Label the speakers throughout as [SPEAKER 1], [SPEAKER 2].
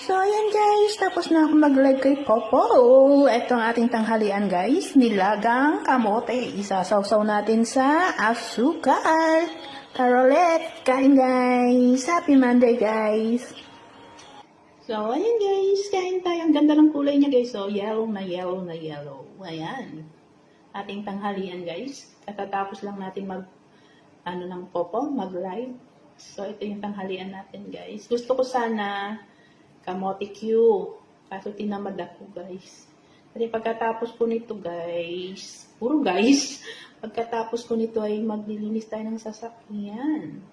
[SPEAKER 1] So, ayan guys, tapos na ako mag-live kay Popo. Ito ang ating tanghalian guys, nilagang kamote. Isasawsaw natin sa asukal. Tara ulit, kain guys. Happy Monday guys. So, ayan guys, kain tayo. Ang ganda ng kulay niya guys. So, yellow na yellow na yellow. Ayan. Ating tanghalian guys. Katatapos lang natin ng Popo, mag-live. So, ito yung tanghalian natin guys. Gusto ko sana kamote Q. Kaso tinamad ako guys. Kasi pagkatapos ko nito guys, puro guys, pagkatapos ko nito ay maglilinis tayo ng sasakyan.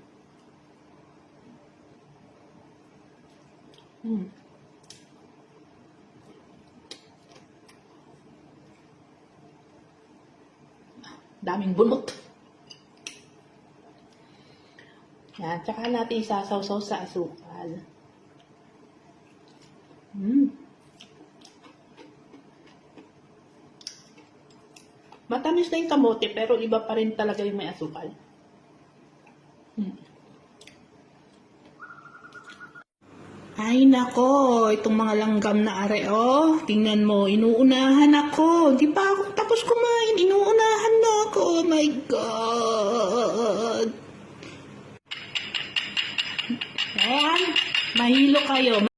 [SPEAKER 1] Daming bunot. Yan, tsaka natin isasawsaw sa asukal. Matamis na yung kamote, pero iba pa rin talaga yung may asukal. Ay nako, itong mga langgam na are, oh. Tingnan mo, inuunahan ako. Di pa ako tapos kumain, inuunahan na ako. Oh my God. Ayan, mahilo kayo.